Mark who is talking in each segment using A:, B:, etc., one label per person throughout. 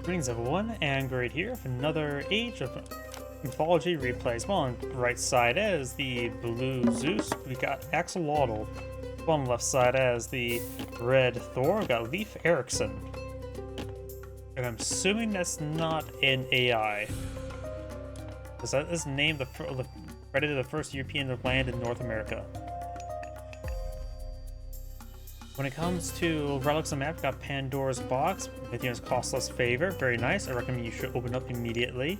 A: Greetings everyone, and great here for another Age of Mythology Replays. Well, on the right side as the blue Zeus, we got Axolotl. On the left side as the red Thor, we got Leif, Erikson. And I'm assuming that's not an AI. Because that is named credited the first European to land in North America. When it comes to relics on the map, we've got Pandora's Box, Mythion's Costless Favor, very nice. I recommend you should open up immediately.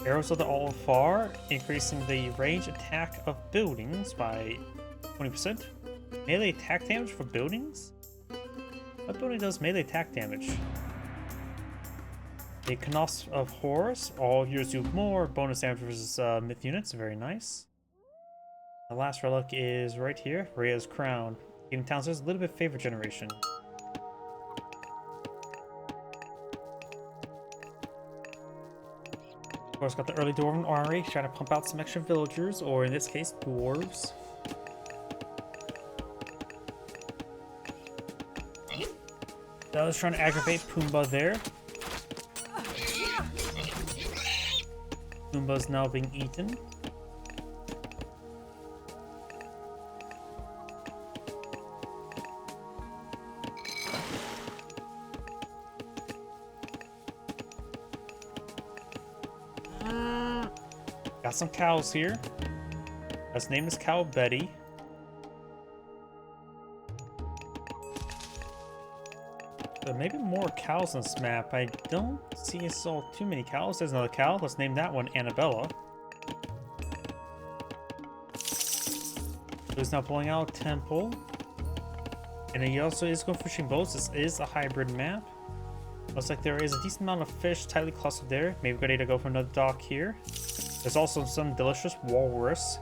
A: Arrows of the All-Far, increasing the range attack of buildings by 20%. Melee attack damage for buildings? What building does melee attack damage? The Knosp of Horus, all heroes do more bonus damage versus myth units, very nice. The last relic is right here, Rhea's Crown. Giving towns a little bit favor generation. Of course, got the early Dwarven Armory, trying to pump out some extra villagers, or in this case, dwarves. I was trying to aggravate Pumbaa there. Pumbaa's now being eaten. Got some cows here. His name is Cow Betty. There may be more cows on this map. I don't see so too many cows. There's another cow. Let's name that one Annabella. He's now pulling out a temple. And he also is going fishing boats. This is a hybrid map. Looks like there is a decent amount of fish tightly clustered there. Maybe we're ready to go for another dock here. There's also some delicious walrus.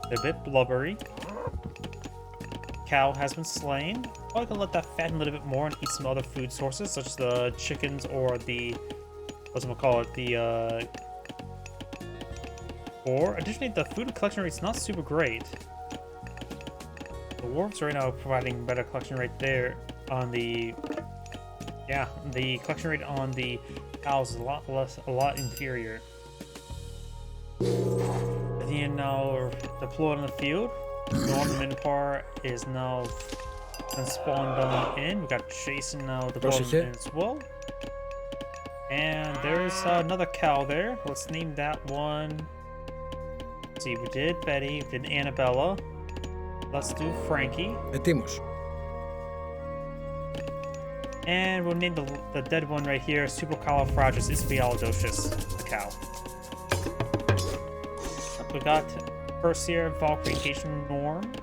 A: They're a bit blubbery. Cow has been slain. Probably gonna let that fatten a little bit more and eat some other food sources, such as the chickens or the Or additionally, the food collection rate's not super great. The dwarves right now are providing better collection rate there on the collection rate on the cows is a lot inferior. Mythian now deployed on the field. Norman Minotaur is now spawned on in. We got Jason now deployed in as well. And there's another cow there. Let's name that one. Let's see, we did Betty, we did Annabella. Let's do Frankie.
B: Metimos.
A: And we'll name the dead one right here, Supercalifragilisticexpialidocious, the cow. We got Perseer, Valkyrication, Norm.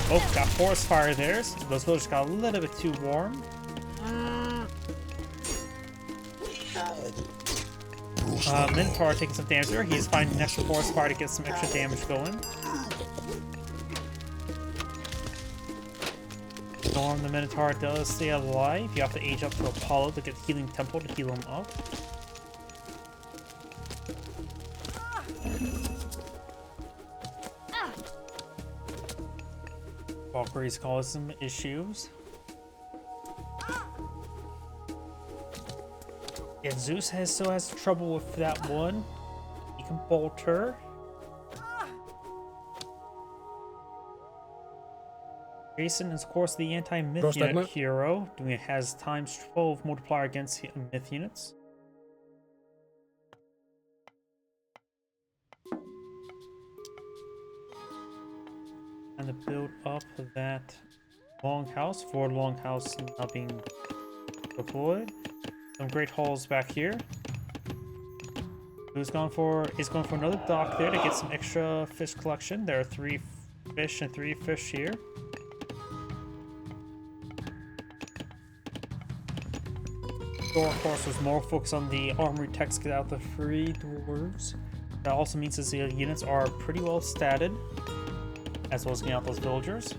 A: Oh, got Forest Fire there. Those villagers got a little bit too warm. Minotaur taking some damage there. He's finding an extra Forest Fire to get some extra damage going. Norm the Minotaur does stay alive. You have to age up to Apollo to get the Healing Temple to heal him up. Valkyries cause some issues. Yeah, Zeus still has trouble with that one. He can bolt her. Jason is, of course, the anti-myth unit hero. It has times 12 multiplier against myth units. And to build up that longhouse, Ford longhouse now being deployed. Some great halls back here. Is going for another dock there to get some extra fish collection. There are 3 fish and 3 fish here. Thor, of course, was more focused on the armory techs to get out the free dwarves. That also means that the units are pretty well statted, as well as getting out those villagers.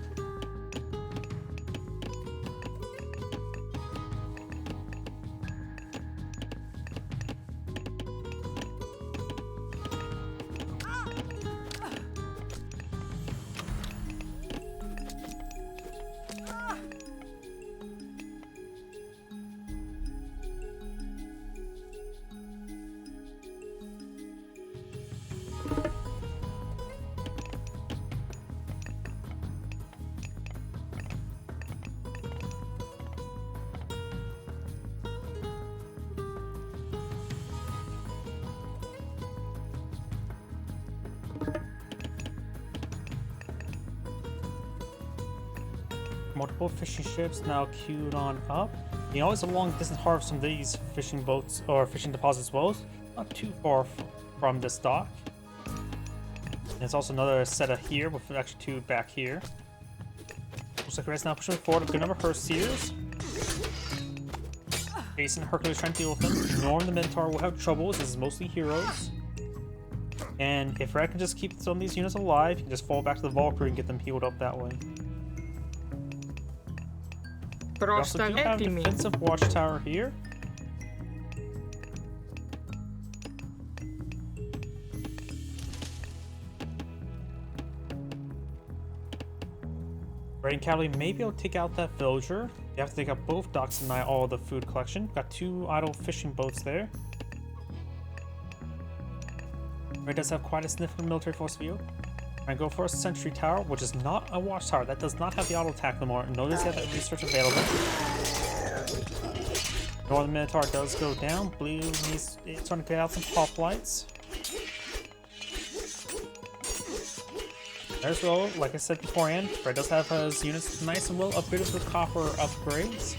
A: multiple fishing ships now queued on up. You know, it's a long distance harvest from these fishing boats or fishing deposits as well. Not too far from this dock. And there's also another set of here with actually 2 back here. Looks like Red's now pushing forward a good number of Herseers. Jason and Hercules trying to deal with them. Norm the Minotaur will have troubles. This is mostly heroes. And if Red can just keep some of these units alive, he can just fall back to the Valkyrie and get them healed up that way. We also do have a defensive watchtower here. Raiding Cavalry may be able to take out that villager. You have to take out both docks and deny all the food collection. Got 2 idle fishing boats there. Red does have quite a significant military force field. I go for a sentry tower, which is not a watchtower. That does not have the auto attack anymore. Notice they have that research available. Northern Minotaur does go down. Blue needs it's trying to get out some pop lights. As well, like I said beforehand, Red does have his units nice and well upgraded with copper upgrades.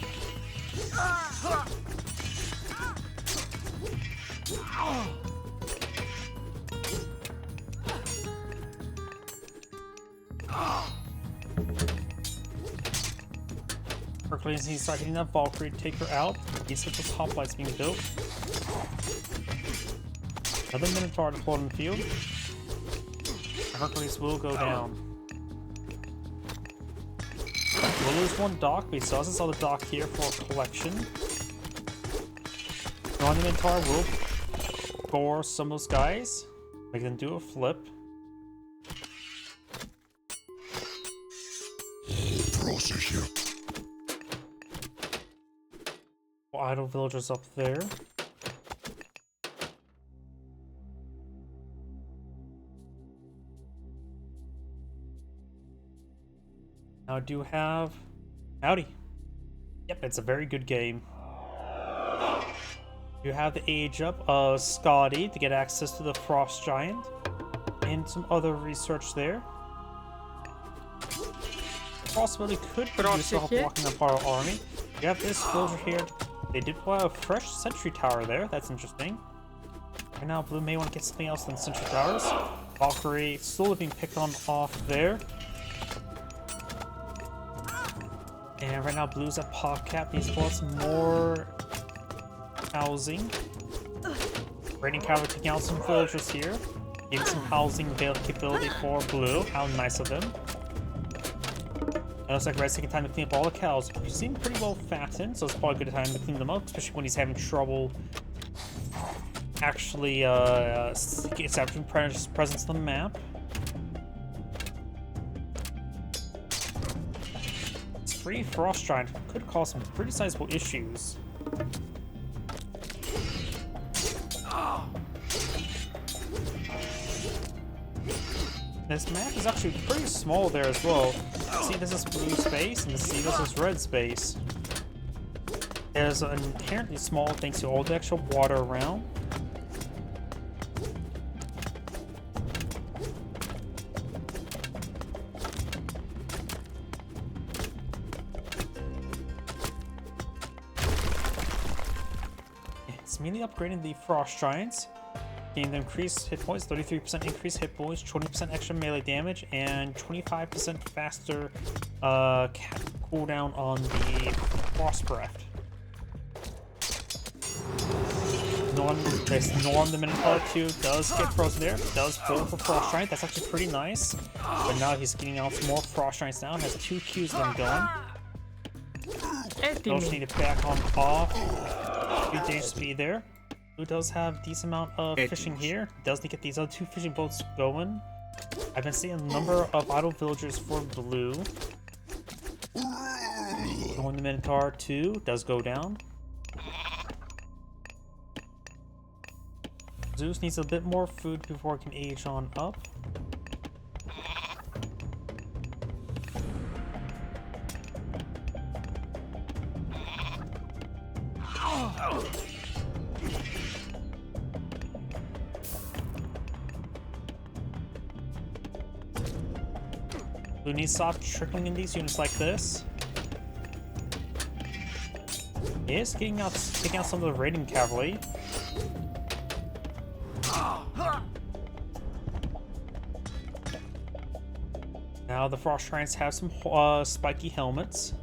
A: Hercules needs to start hitting that Valkyrie to take her out. He's got those hoplites being built. Another Minotaur deployed in the field. Hercules will go down. We'll lose 1 dock, but he still has this other dock here for collection. The Minotaur will gore some of those guys. Make them do a flip. Idle villagers up there. Now I do have howdy. Yep, it's a very good game. You have the age up of Scotty to get access to the Frost Giant and some other research there. Possibility could produce a help blocking the Apollo army. You have this villager here. They did pull out a fresh sentry tower there. That's interesting. Right now, Blue may want to get something else than sentry towers. Valkyrie slowly being picked on off there. And right now, Blue's at PopCap. Needs to pull out some more housing. Raiding Cavalry taking out some villagers here. Giving some housing capability for Blue. How nice of him. It looks like Red's taking time to clean up all the cows, which seem pretty well fattened, so it's probably a good time to clean them up, especially when he's having trouble actually establishing presence on the map. 3 Frost Giant could cause some pretty sizable issues. This map is actually pretty small there as well. See, this is blue space, and see, this is red space. There's an inherently small thanks to all the extra water around. It's mainly upgrading the Frost Giants. Gain the increased hit points, 33% increased hit points, 20% extra melee damage, and 25% faster cooldown on the Frost Breath. Norm the Minotaur 2 does get frozen there, does pull for Frost Giant, that's actually pretty nice. But now he's getting out some more Frost Giants now, has 2 Qs of them going. Those need to back on off. 2 HP there. Blue does have a decent amount of fishing here. Does need to get these other 2 fishing boats going. I've been seeing a number of idle villagers for Blue. Going the Minotaur 2 does go down. Zeus needs a bit more food before it can age on up. Blue needs to stop trickling in these units like this. He is taking out some of the raiding cavalry. Now the Frost Giants have some spiky helmets.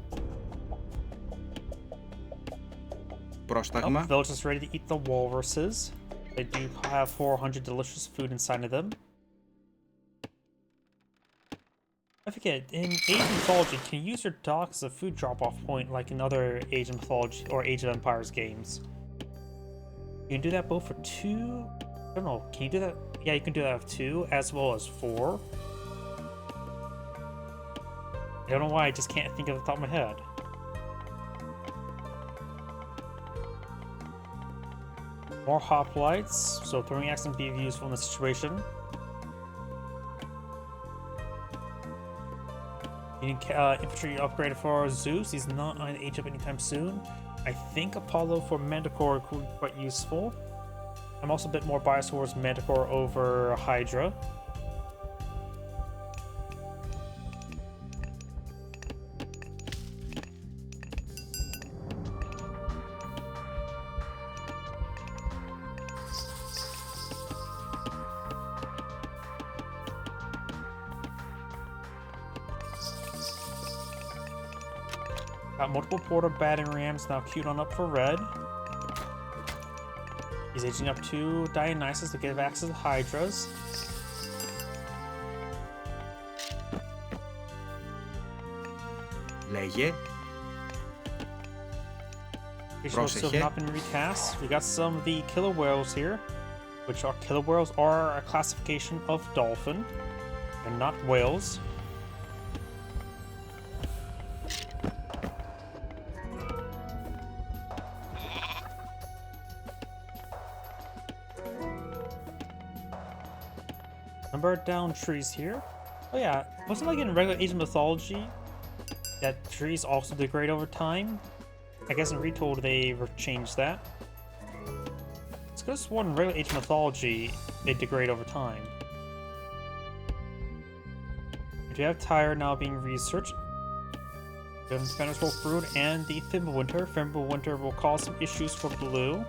B: Πρόσταγμα.
A: Oh, village is ready to eat the walruses. They do have 400 delicious food inside of them. I forget, in Age of Mythology, can you use your dock as a food drop-off point like in other Age of Mythology or Age of Empires games? You can do that both for 2... I don't know, can you do that? Yeah, you can do that with 2 as well as 4. I don't know why, I just can't think of the top of my head. More hoplites, so throwing axe can be useful in this situation. Needing infantry upgraded for Zeus. He's not on age up anytime soon. I think Apollo for Manticore could be quite useful. I'm also a bit more biased towards Manticore over Hydra. Got multiple portal batting rams now queued on up for red. He's aging up 2 Dionysus to give access to Hydras.
B: Λέγε.
A: Still have not been recast. We got some of the killer whales here, which are killer whales are a classification of dolphin and not whales. Number of down trees here. Oh yeah, wasn't like in regular Age of Mythology that trees also degrade over time? I guess in Retold they changed that. It's because one in regular Age of Mythology they degrade over time. We do have Tyre now being researched. We have Defenders Wolf Brood and the Fimbulwinter. Fimbulwinter will cause some issues for blue.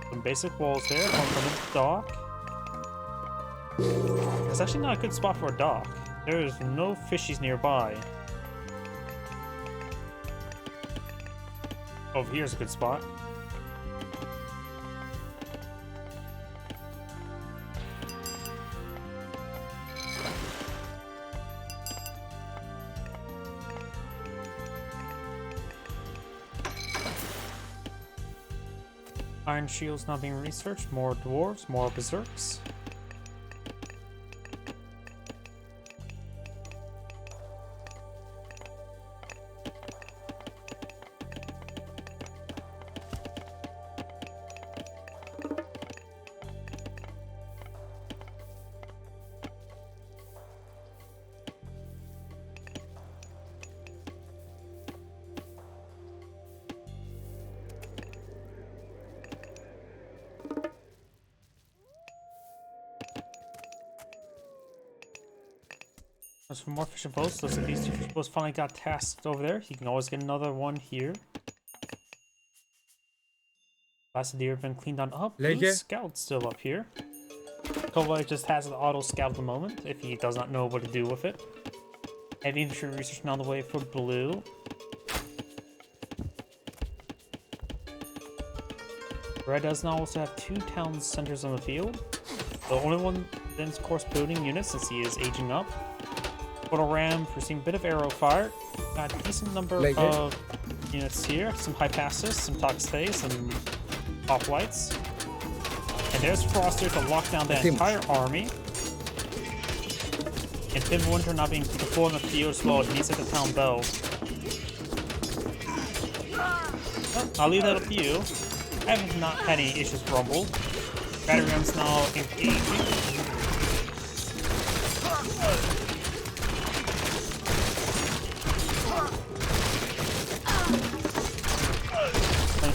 A: Some basic walls there, coming from the dock. It's actually not a good spot for a dock. There's no fishies nearby. Over here's a good spot. Iron shields now being researched. More dwarves, more berserks. As for more fishing boats, looks like these 2 fishing boats finally got tasked over there. You can always get another one here. Last deer have been cleaned on up. Blue Scout's still up here. Kovac just has an auto scout at the moment if he does not know what to do with it. Heavy infantry research on the way for blue. Red does now also have 2 town centers on the field. The only one then is, of course, building units since he is aging up. Portal Ram receiving a bit of arrow fire. Got a decent number of units here. Some high passes, some Toxtays, some hoplites. And there's Frost here to lock down that entire army. And Fimbulwinter not being deployed in the field as well. He needs at the town bell. Well, I'll leave that up to you. I have not had any issues with Rumble. Battery Ram's now engaging.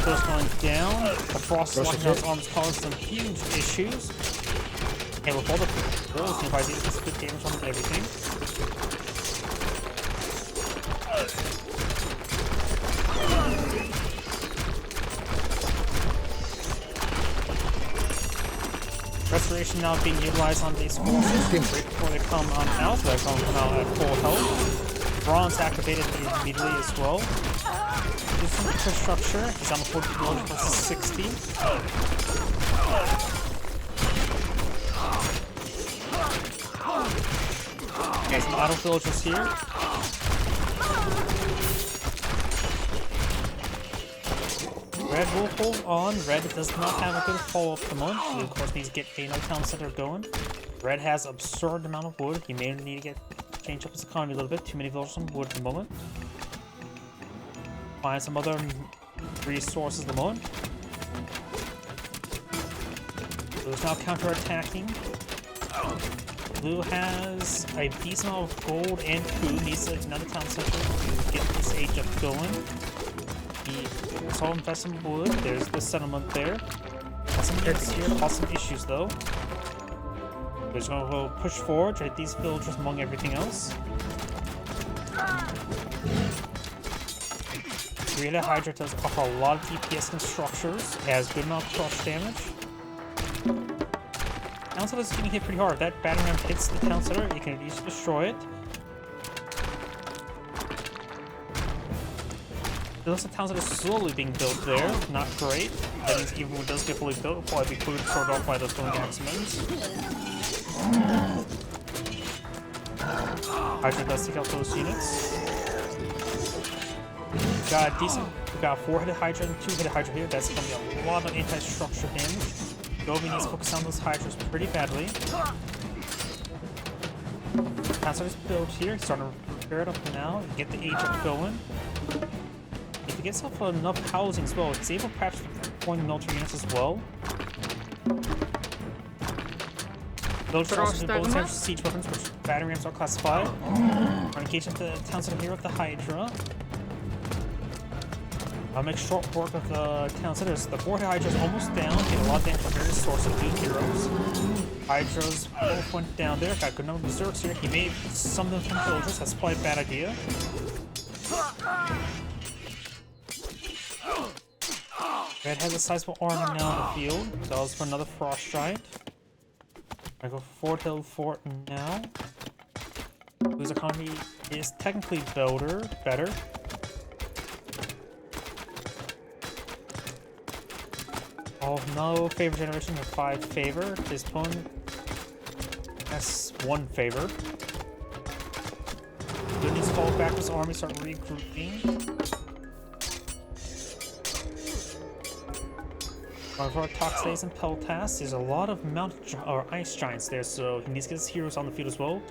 A: First going down. The Frost locking out his arms causing some huge issues. And with all the walls nearby, it's good damage on everything. Restoration now being utilized on these forces right before they come on out. They're going to come out at full health. Bronze activated immediately as well. There's some infrastructure. He's on the 40 village versus 60. Okay, some auto villagers here. Red will hold on. Red does not have a good follow-up at the moment. Blue, of course, needs to get a no town center going. Red has absurd amount of wood. He may need to change up his economy a little bit. Too many villagers on wood at the moment. Find some other resources at the moment. Blue's now counter-attacking. Blue has a decent amount of gold and food. Needs another town center to get this age up going. He also invest some wood. There's the settlement there. Has some units here. Cause some issues though. They're just gonna go push forward, right? These villagers among everything else. Three-headed Hydra does offer a lot of DPS and structures. It has good amount of crush damage. Town Center is getting hit pretty hard. If that battering ram hits the town center, you can easily destroy it. It looks like town center is slowly being built there. Not great. That means even when it does get fully built, it'll probably be fully destroyed off by those going axemans. Hydra does take out those units. We got a decent. We got a 4-headed Hydra and 2-headed Hydra here. That's going to be a lot of anti-structure damage. Gobi needs to focus on those Hydras pretty badly. Town center is built here. He's starting to prepare it up now. Get the age up going. If he gets off enough housing as well, he's able perhaps to deploy military units as well. Those are also both siege weapons, which battering rams are classified. We're engaging the town center here with the Hydra. I'll make short work of the town centers. The 4-headed Hydra is almost down. Get a lot of damage from various sources of new heroes. Hydras both went down there. Got a good number of berserks here. He made some of them from villagers. That's probably a bad idea. Red has a sizable army now in the field. That was for another frost giant. I go Fort Hill Fort now. Whose economy is technically better. Oh, no favor generation with 5 favor. His opponent has 1 favor. He needs to fall back his army, start regrouping. For Toxdays and Peltas, there's a lot of ice giants there, so he needs to get his heroes on the field as well,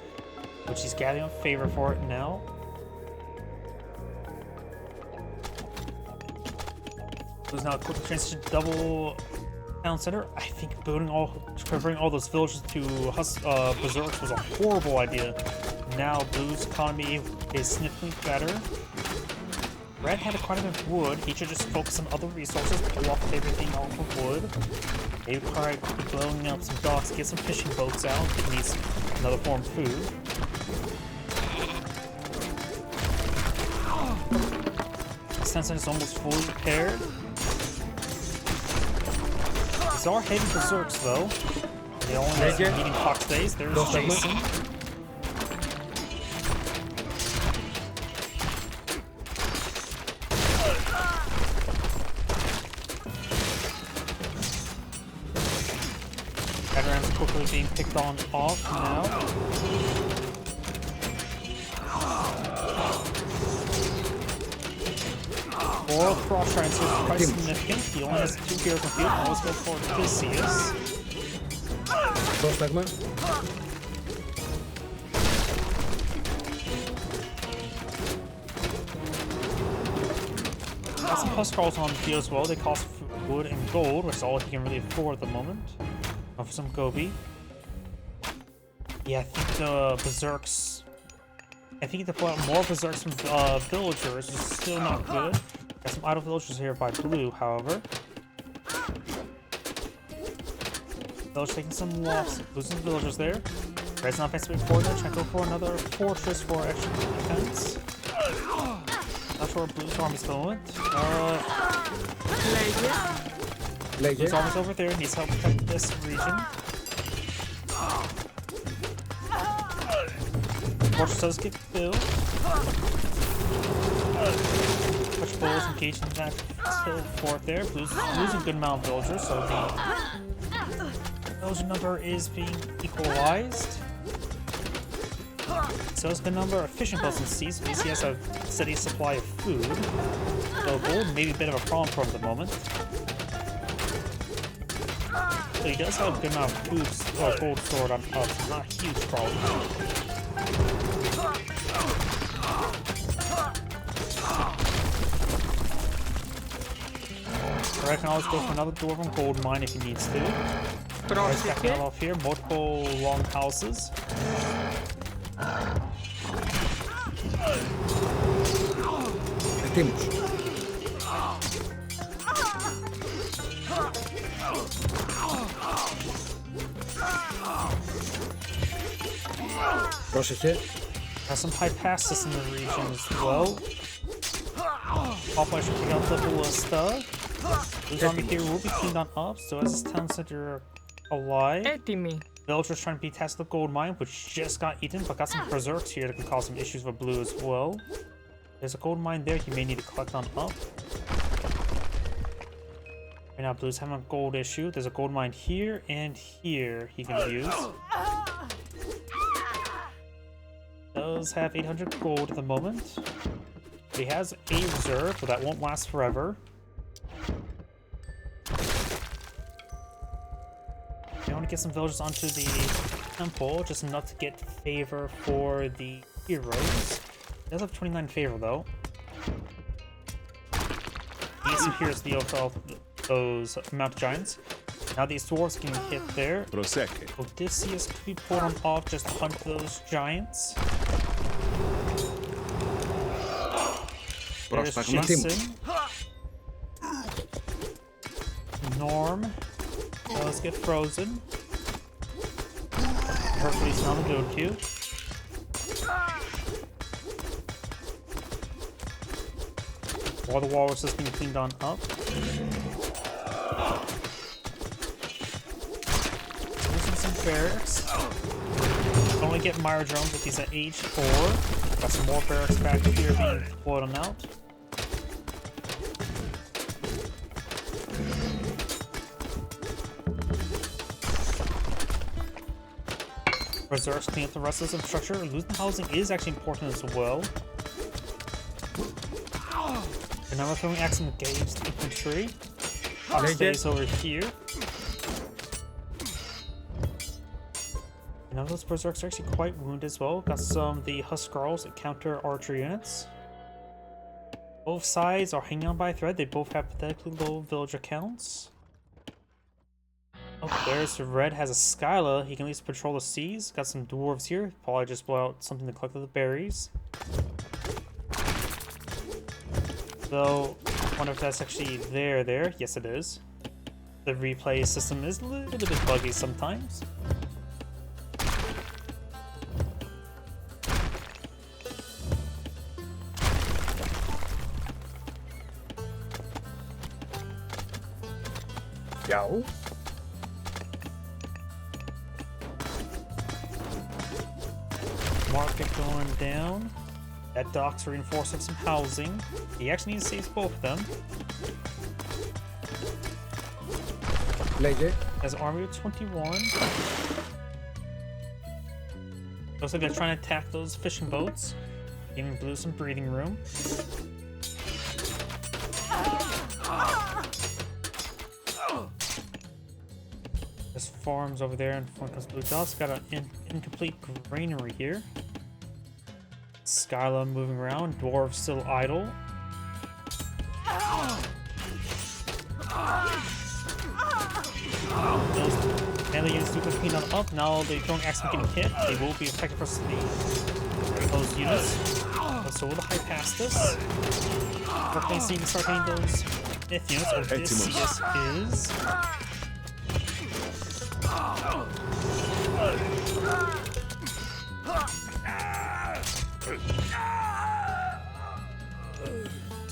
A: which he's gathering up favor for it now. There's now a quick transition to double town center. I think converting all those villages to berserks was a horrible idea. Now Blue's economy is significantly better. Red had quite a bit of wood. He should just focus on other resources, pull off everything off of wood. Maybe try blowing up some docks, get some fishing boats out. He needs another form of food. Sensen is almost fully repaired. These are heavy berserks though. They only have some medium fox days. There's Jason. Veterans quickly being picked on off now. Oral Frost Giants is quite significant. He only has 2 heroes on the field. Now let's go for Theseus. Got some Huskarls on the field as well. They cost wood and gold, which is all he can really afford at the moment. For some Gobi. Yeah, I think the Berserks. I think to pull out more Berserks from villagers is still not good. Got some idle villagers here by Blue, however. Village taking some loss, losing villagers there. Red's not advancing forward, trying to go for another fortress for extra defense. Not sure where Blue's army's going. Blue's army's over there, needs help protect this region. Fortress does get built. Push bulls engaged in that fort there. Blue's losing a good amount of villagers, so the villager number is being equalized. So it's the number of fishing boats in the sea, so at least he has a steady supply of food. So gold may be a bit of a problem for him at the moment. So he does have a good amount of food or gold stored on top, so not a huge problem. Red can always go for another dwarven gold mine if he needs to. Red's backing it off here, multiple long houses.
B: Ετοίμος. Πρόσεχε.
A: Has some high passes in the region as well. Population pick out the ballista. Who's on here will be cleaned on up, so as this town center alive.
C: Έτοιμοι.
A: Villagers trying to be tested the gold mine, which just got eaten, but got some berserks here that can cause some issues with blue as well. There's a gold mine there you may need to collect on up. Right now blue's having a gold issue. There's a gold mine here and here he can use. Does have 800 gold at the moment. He has a reserve, but that won't last forever. I want to get some villagers onto the temple, just enough to get favor for the heroes. He does have 29 favor though. He needs some heroes to deal with those mountain giants. Now these dwarves can hit there. Odysseus could be pulled on off just to hunt those giants. There's Jason. Norm. Let's get frozen. Hercules now the build queue. While the walrus is being cleaned on up. Losing some barracks. Only get Myra drones if he's at age 4. Got some more barracks back here being deployed on out. Berserks clean up the rest of this infrastructure. Losing housing is actually important as well. And now we're throwing axe and engage the infantry. Fox stays over here. And now those berserks are actually quite wounded as well. Got some of the Huskarls that counter archer units. Both sides are hanging on by a thread. They both have pathetically low villager counts. Oh, there's Red has a Skyla. He can at least patrol the seas. Got some dwarves here. Probably just blow out something to collect the berries. Though, I wonder if that's actually there. Yes, it is. The replay system is a little bit buggy sometimes.
B: Yo.
A: Market going down. That dock's reinforcing some housing. He actually needs to save both of them.
B: Λέγε.
A: Has an army of 21. Looks like they're trying to attack those fishing boats. Giving blue some breathing room. There's farms over there in front of blue dots. Got an incomplete granary here. Skyla moving around. Dwarves still idle. Those melee units do clean on up. Now the throwing axe getting hit. They will be effective for those units. So will the high pass this? Hopefully so you can start hitting those myth units. Odysseus is.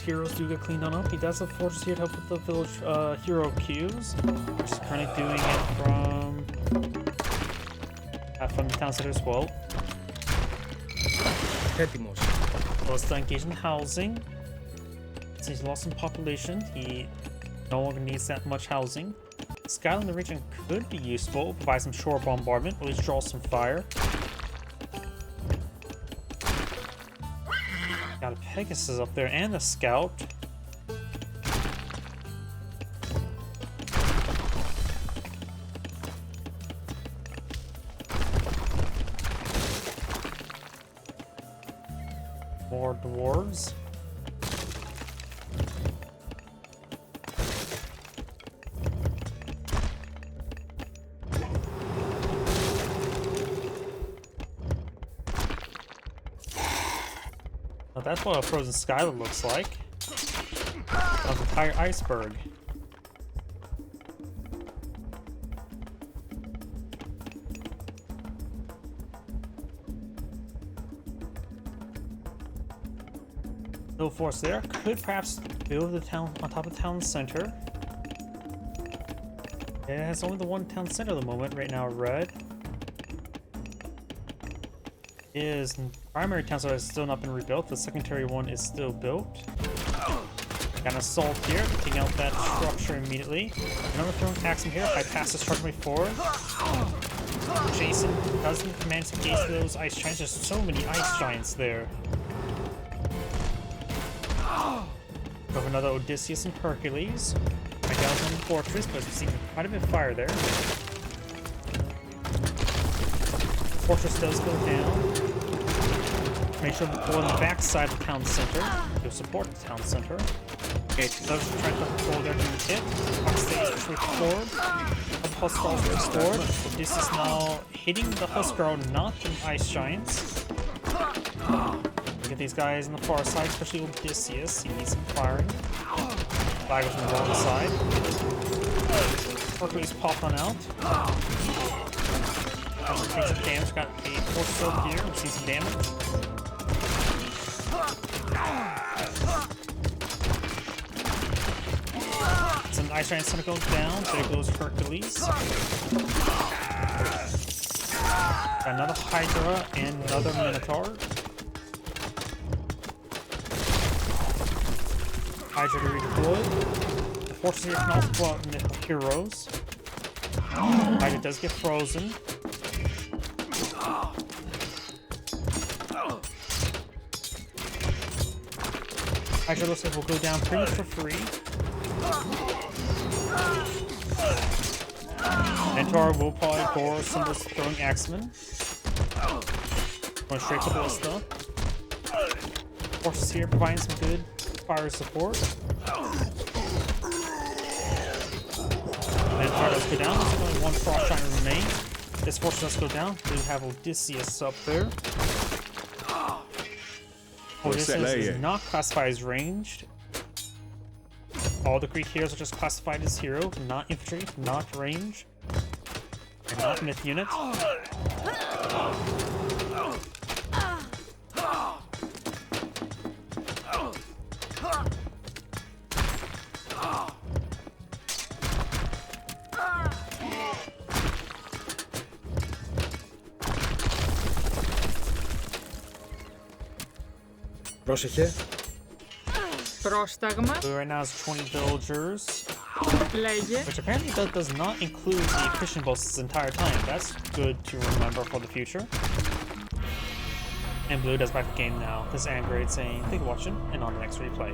A: Heroes do get cleaned on up. He does have fortress here to help with the village hero queues. We're just kind of doing it from the town center as well.
B: έτοιμος.
A: Let's engage in housing. Since he's lost some population, he no longer needs that much housing. Scout in the region could be useful, provide some shore bombardment, at least draw some fire. Got a Pegasus up there and a scout. More dwarves. Now that's what a frozen skyline looks like. An entire iceberg. No force there. Could perhaps build the town on top of the town center. It has only the one town center at the moment, right now red. Is primary town center has still not been rebuilt. The secondary one is still built. Got an assault here, taking out that structure immediately. Another throwing axe in here. High pass is charging me forward. Jason doesn't manage to engage those ice giants. There's so many ice giants there. We have another Odysseus and Hercules. I got them in the fortress, but we've seen quite a bit of fire there. Fortress does go down. Make sure to go on the back side of the town center to support the town center. Okay, so those try to control their hit. Backstage is restored. The Huskar is restored. This is now hitting the Huskar, not the ice giants. Look at these guys on the far side, especially Odysseus. He needs some firing. Flag was on the wrong side. Hercules popped on out. Take some damage. Got a force field here. We see some damage. Some ice giant center goes down. There goes Hercules. Got another Hydra and another Minotaur. Hydra to redeploy. The forces here can also go out and heroes. Hydra does get frozen. Hydra looks like will go down pretty much for free. Mentor will probably bore some of those throwing axemen. Going straight to Ballista. Forces here providing some good fire support. Mentor does go down. There's only one frost giant remain. This force does go down. We have Odysseus up there. Odysseus is not classified as ranged. All the Greek heroes are just classified as hero, not infantry, not range, and not myth unit.
B: Πρόσεχε.
C: Πρόσταγμα.
A: So right now it's 20 villagers.
C: Λέγε.
A: Which apparently that does not include the fishing boats this entire time. That's good to remember for the future. And Blue does back the game now. This is Angrade saying, thank you for watching, and on the next replay.